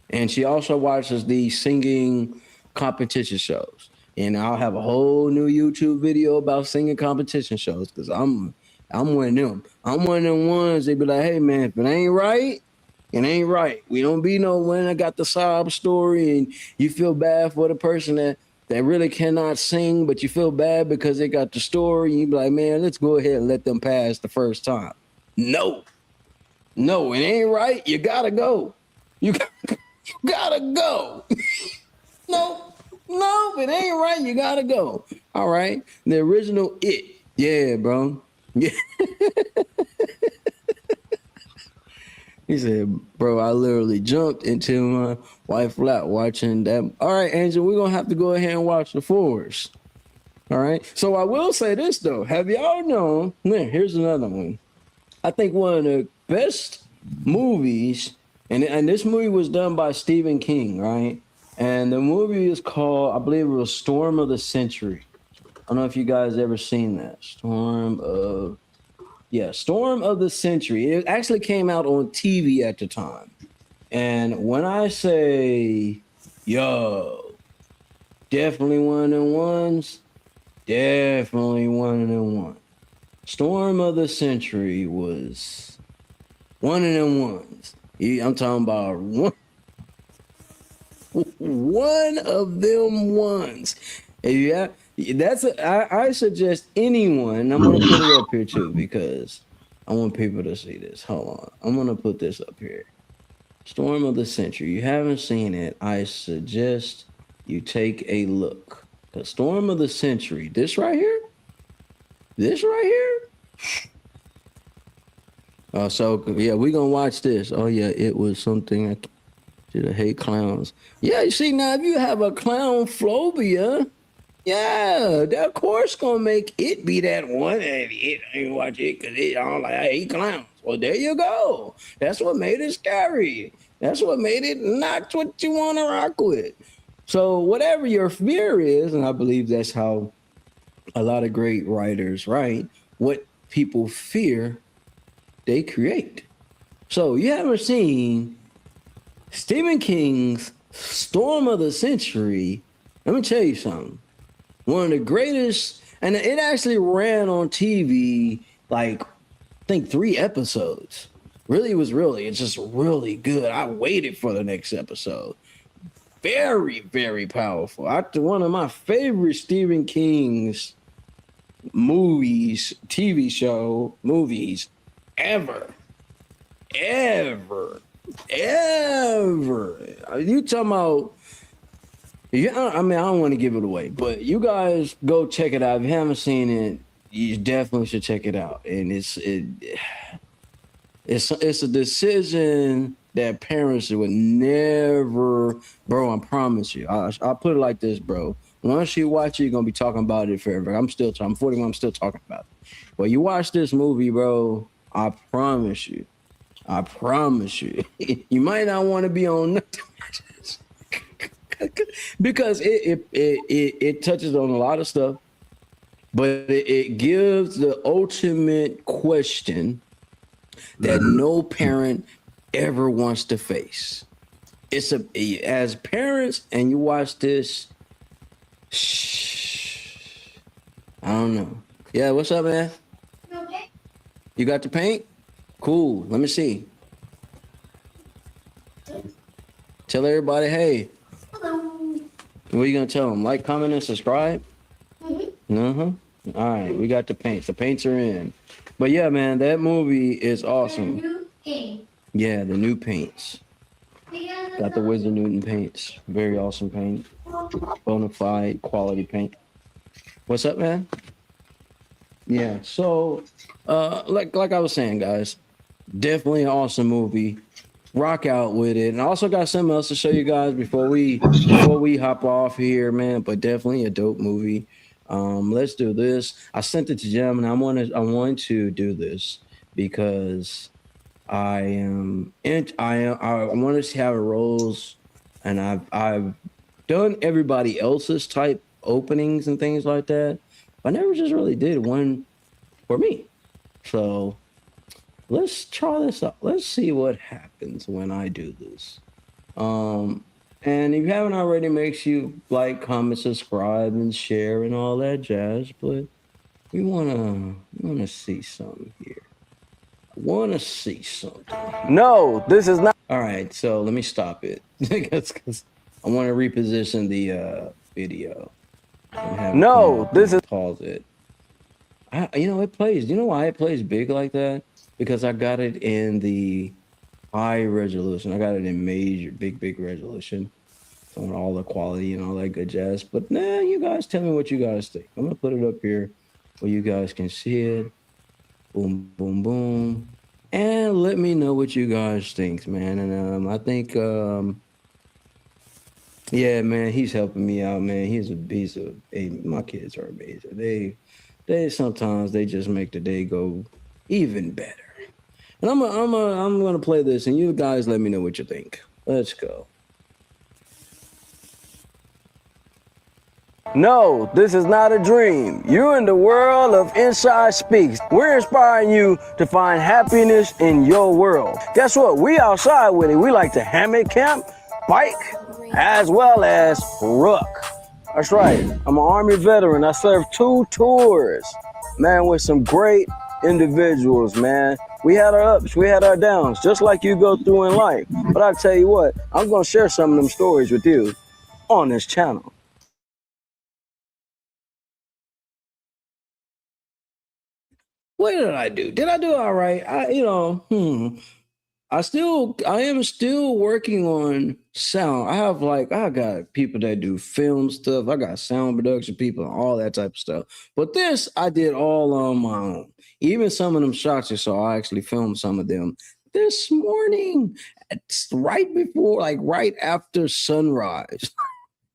and she also watches the singing competition shows. and I'll have a whole new YouTube video about singing competition shows because I'm one of them. I'm one of them ones they be like, hey man, if it ain't right, it ain't right. We don't be no when I got the sob story and you feel bad for the person that really cannot sing, but you feel bad because they got the story. You be like, man, let's go ahead and let them pass the first time. No, no, it ain't right. You gotta go. You gotta go. No, no, it ain't right. You gotta go. All right. The original It. Yeah, bro. Yeah. He said, bro, I literally jumped into my wife lap watching that. All right, Angel, we're gonna have to go ahead and watch the Force. All right. So I will say this though. Have y'all known? Here's another one. I think one of the best movies, and this movie was done by Stephen King, right? And the movie is called, I believe it was Storm of the Century. I don't know if you guys ever seen that. Storm of the Century. It actually came out on TV at the time. And when I say, yo, definitely one of them ones, definitely one of them ones. Storm of the Century was one of them ones. I'm talking about one of them ones. Yeah, I suggest anyone. I'm gonna put it up here too because I want people to see this. Hold on, I'm gonna put this up here. Storm of the Century. You haven't seen it? I suggest you take a look. The Storm of the Century. This right here. This right here. So yeah, we gonna watch this. Oh yeah, it was something. I should hate clowns. Yeah, you see now, if you have a clown phobia, yeah, that of course gonna make it be that one. And it ain't watch it because it I don't like I hate clowns. Well, there you go. That's what made it scary. That's what made it not what you want to rock with. So whatever your fear is, and I believe that's how a lot of great writers write. What people fear, they create. So you haven't seen Stephen King's Storm of the Century. Let me tell you something. One of the greatest, and it actually ran on TV like I think 3 episodes. It's just really good. I waited for the next episode. Very, very powerful. One of my favorite Stephen King's movies, TV show, movies ever. You talking about, yeah, I mean, I don't want to give it away, but you guys go check it out. If you haven't seen it, you definitely should check it out. And it's a decision that parents would never, bro, I promise you. I'll put it like this, bro. Once you watch it, you're gonna be talking about it forever. I'm 41, I'm still talking about it. But you watch this movie, bro, I promise you. You might not want to be on nothing because it touches on a lot of stuff, but it gives the ultimate question that no parent ever wants to face. As parents, and you watch this, I don't know. Yeah, what's up, man? Okay. You got the paint? Cool. Let me see. Tell everybody, hey. Hello. What are you gonna tell them? Like, comment, and subscribe. All right, we got the paints. The paints are in. But yeah, man, that movie is awesome. The new paint. Yeah, the new paints. Got the Winsor Newton paints. Very awesome paint. Bonafide quality paint. What's up, man? Yeah. So, like I was saying, guys, definitely an awesome movie. Rock out with it. And I also got something else to show you guys before we hop off here, man. But definitely a dope movie. Let's do this. I sent it to Jim, and I want to do this because I want to see how it rolls, and I've done everybody else's type openings and things like that, but I never just really did one for me. So let's try this out. Let's see what happens when I do this. And if you haven't already, make sure you like, comment, subscribe, and share and all that jazz. But we wanna see something here. Wanna see something. No, this is not. All right, so let me stop it because I want to reposition the video. No, this is. Pause it. It plays. You know why it plays big like that? Because I got it in the high resolution. I got it in major, big resolution. So on all the quality and all that good jazz. But nah, you guys tell me what you guys think. I'm gonna put it up here where you guys can see it. Boom, boom, boom. And let me know what you guys think, man. And I think yeah, man, he's helping me out, man. My kids are amazing. They sometimes they just make the day go even better. And I'm gonna play this, and you guys let me know what you think. Let's go. No, this is not a dream. You're in the world of Inside Speaks. We're inspiring you to find happiness in your world. Guess what? We outside with it. We like to hammock camp, bike, as well as ruck. That's right. I'm an Army veteran. I served 2 tours, man, with some great individuals, man. We had our ups, we had our downs, just like you go through in life. But I tell you what, I'm going to share some of them stories with you on this channel. What did I do? Did I do all right? I am still working on sound. I got people that do film stuff. I got sound production people and all that type of stuff. But this I did all on my own. Even some of them shots you saw, I actually filmed some of them this morning. It's right after sunrise.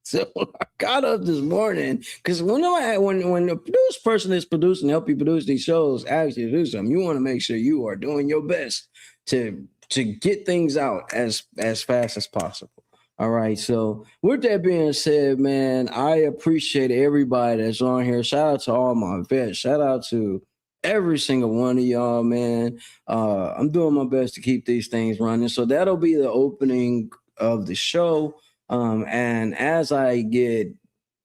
So I got up this morning because when the person is producing, help you produce these shows, ask you to do something, you want to make sure you are doing your best to get things out as fast as possible. All right. So with that being said, man, I appreciate everybody that's on here. Shout out to all my vets. Shout out to every single one of y'all, man. I'm doing my best to keep these things running. So that'll be the opening of the show. And as I get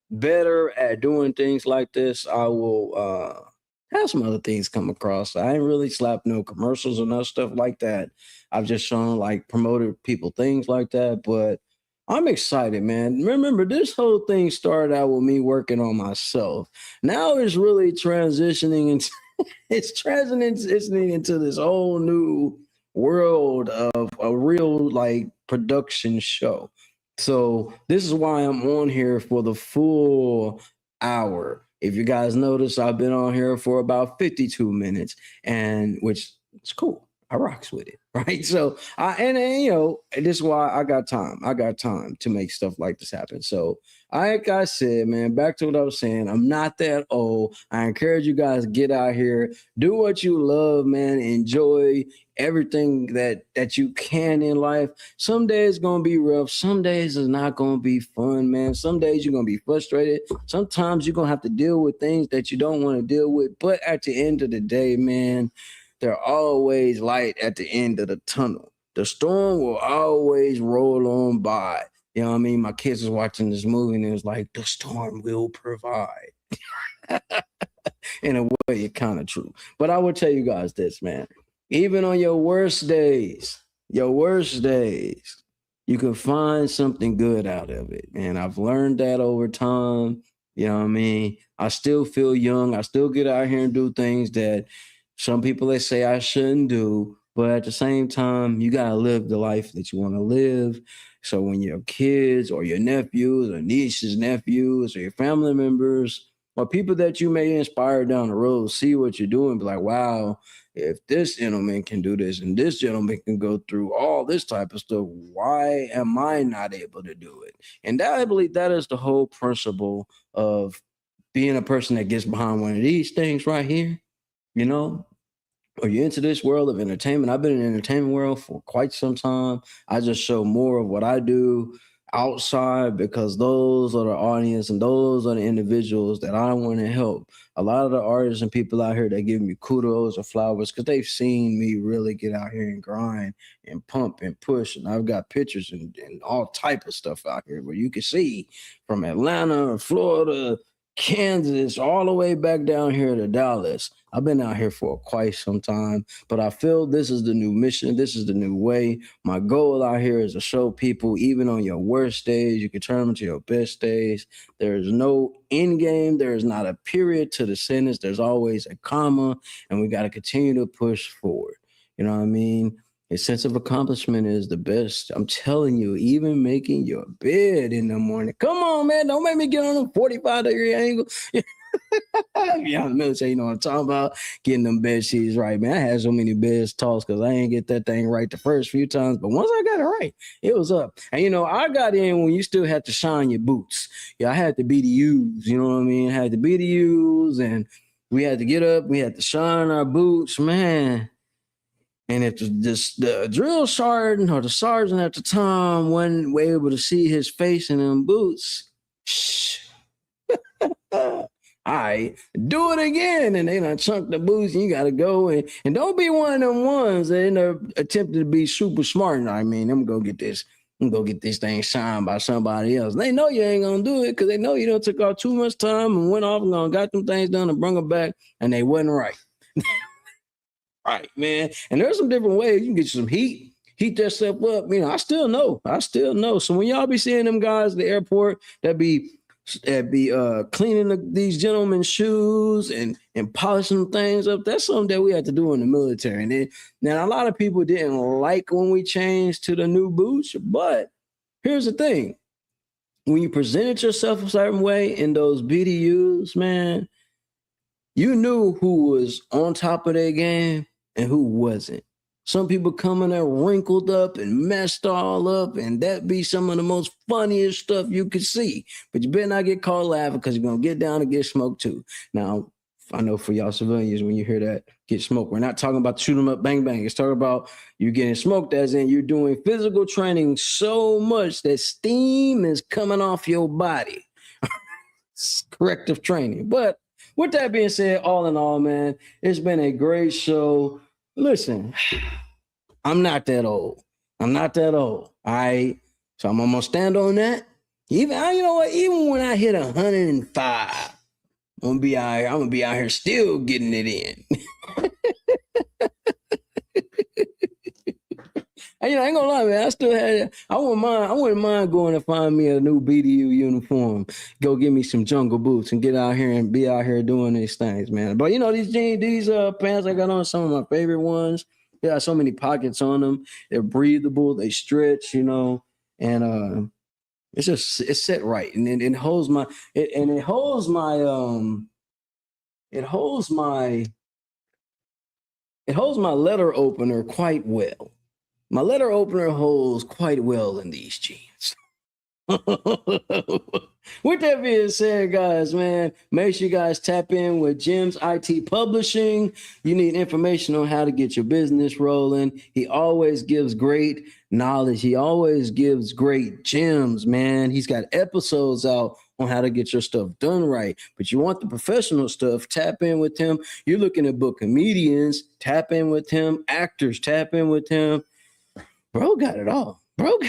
better at doing things like this, I will have some other things come across. I ain't really slapped no commercials or no stuff like that. I've just shown promoted people things like that. But I'm excited, man. Remember, this whole thing started out with me working on myself. Now it's really transitioning into transitioning into this whole new world of a real production show. So this is why I'm on here for the full hour. If you guys notice, I've been on here for about 52 minutes, and which is cool. I rocks with it, right? So this is why I got time. I got time to make stuff like this happen. So like I said, man, back to what I was saying. I'm not that old. I encourage you guys to get out here, do what you love, man. Enjoy everything that you can in life. Some days gonna be rough. Some days is not gonna be fun, man. Some days you're gonna be frustrated. Sometimes you're gonna have to deal with things that you don't want to deal with. But at the end of the day, man, there's always light at the end of the tunnel. The storm will always roll on by. You know what I mean? My kids was watching this movie and it was like, the storm will provide. In a way, it's kind of true. But I will tell you guys this, man. Even on your worst days, you can find something good out of it. And I've learned that over time. You know what I mean? I still feel young. I still get out here and do things that some people they say I shouldn't do. But at the same time, you got to live the life that you want to live. So when your kids or your nephews or nieces, nephews, or your family members, or people that you may inspire down the road, see what you're doing, be like, wow, if this gentleman can do this and this gentleman can go through all this type of stuff, why am I not able to do it? And that, I believe that is the whole principle of being a person that gets behind one of these things right here, or you're into this world of entertainment. I've been in the entertainment world for quite some time. I just show more of what I do. outside because those are the audience and those are the individuals that I want to help. A lot of the artists and people out here that give me kudos or flowers because they've seen me really get out here and grind and pump and push. And I've got pictures and all type of stuff out here where you can see from Atlanta, Florida, Kansas, all the way back down here to Dallas. I've been out here for quite some time, but I feel this is the new mission. This is the new way. My goal out here is to show people, even on your worst days, you can turn them into your best days. There is no end game. There is not a period to the sentence. There's always a comma, and we got to continue to push forward. You know what I mean? A sense of accomplishment is the best. I'm telling you, even making your bed in the morning. Come on, man. Don't make me get on a 45-degree angle. Yeah, in the military, you know what I'm talking about. Getting them bed sheets right, man. I had so many beds tossed because I ain't get that thing right the first few times. But once I got it right, it was up. And, you know, I got in when you still had to shine your boots. Yeah, I had to be the U's, you know what I mean? I had to be the U's, and we had to get up. We had to shine our boots, man. And if the drill sergeant or the sergeant at the time wasn't able to see his face in them boots, all right, do it again. And they done chunk the boots, and you got to go. And don't be one of them ones that end up attempting to be super smart. I mean, I'm going to get this. I'm going to get this thing signed by somebody else. They know you ain't going to do it because they know you done took out too much time and went off and got them things done and brought them back, and they wasn't right. Right, man. And there's some different ways you can get you some heat yourself up. You know, I still know. So when y'all be seeing them guys at the airport that be cleaning these gentlemen's shoes and polishing things up, that's something that we had to do in the military. And then, now a lot of people didn't like when we changed to the new boots, but here's the thing. When you presented yourself a certain way in those BDUs, man, you knew who was on top of their game and who wasn't. Some people coming there wrinkled up and messed all up, and that be some of the most funniest stuff you could see. But you better not get caught laughing because you're going to get down and get smoked too. Now, I know for y'all civilians, when you hear that, get smoked, we're not talking about shoot 'em up, bang, bang. It's talking about you getting smoked as in you're doing physical training so much that steam is coming off your body. It's corrective training. But with that being said, all in all, man, it's been a great show. Listen, I'm not that old. All right. So I'm gonna stand on that. Even you know what? Even when I hit 105, I'm gonna be out here still getting it in. And, you know, I ain't gonna lie, man. I wouldn't mind going to find me a new BDU uniform, go get me some jungle boots and get out here and be out here doing these things, man. But you know, these pants I got on, some of my favorite ones. They got so many pockets on them. They're breathable, they stretch, you know, and it's set right. And it holds my letter opener quite well. My letter opener holds quite well in these jeans. With that being said, guys, man, make sure you guys tap in with Jim's IT Publishing. You need information on how to get your business rolling. He always gives great knowledge. He always gives great gems, man. He's got episodes out on how to get your stuff done right. But you want the professional stuff, tap in with him. You're looking to book comedians, tap in with him. Actors, tap in with him. Bro got it all. Bro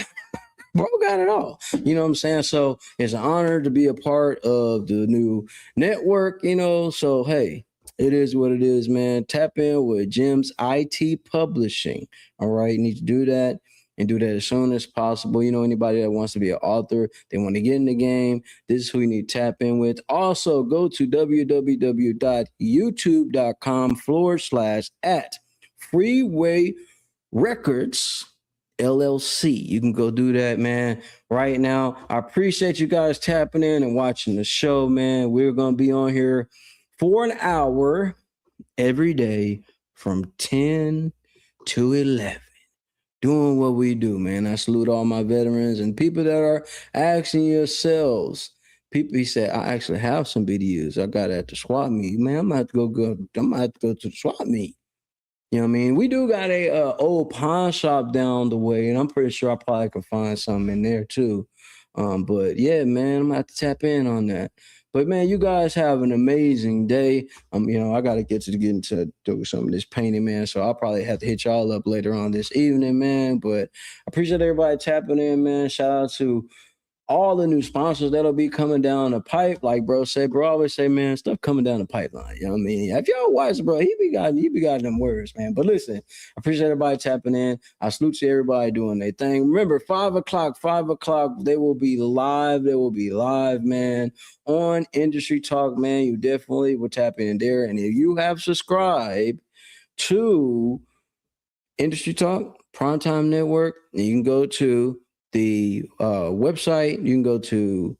got it all. You know what I'm saying? So it's an honor to be a part of the new network, you know. So, hey, it is what it is, man. Tap in with Jim's IT Publishing. All right. You need to do that and do that as soon as possible. You know, anybody that wants to be an author, they want to get in the game, this is who you need to tap in with. Also, go to www.youtube.com/@Freeway Records LLC. You can go do that, man, right now. I appreciate you guys tapping in and watching the show, man. We're going to be on here for an hour every day from 10 to 11. Doing what we do, man. I salute all my veterans and people that are asking yourselves. People, he said, I actually have some BDUs. I got at the swap meet. Man, I'm going to have to go to the swap meet. You know what I mean? We do got a old pawn shop down the way, and I'm pretty sure I probably can find something in there too. But yeah, man, I'm gonna have to tap in on that. But man, you guys have an amazing day. I gotta get into do some of this painting, man. So I'll probably have to hit y'all up later on this evening, man. But I appreciate everybody tapping in, man. Shout out to all the new sponsors that'll be coming down the pipe. Like bro always say, man, stuff coming down the pipeline. You know what I mean? If y'all watch, bro, he be got them words, man. But listen, I appreciate everybody tapping in. I salute to everybody doing their thing. Remember, 5:00, they will be live. They will be live, man, on Industry Talk, man. You definitely will tap in there. And if you have subscribed to Industry Talk, Primetime Network, you can go to the website. You can go to,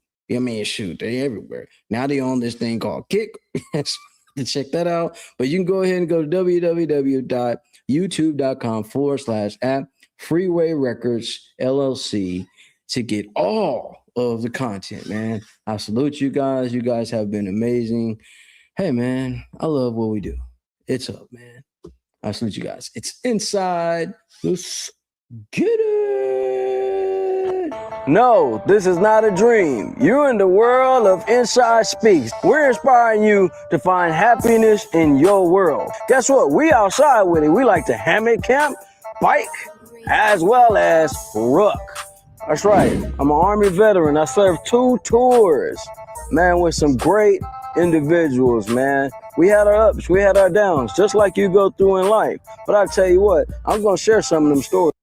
shoot, they everywhere. Now they own this thing called Kick. To check that out. But you can go ahead and go to www.youtube.com/app Freeway Records LLC to get all of the content, man. I salute you guys. You guys have been amazing. Hey, man, I love what we do. It's up, man. I salute you guys. It's inside. Let's get it. No, this is not a dream. You're in the world of Inside Speaks. We're inspiring you to find happiness in your world. Guess what? We outside with it. We like to hammock camp, bike, as well as ruck. That's right. I'm an Army veteran. I served 2 tours, man, with some great individuals, man. We had our ups, we had our downs, just like you go through in life. But I tell you what, I'm going to share some of them stories.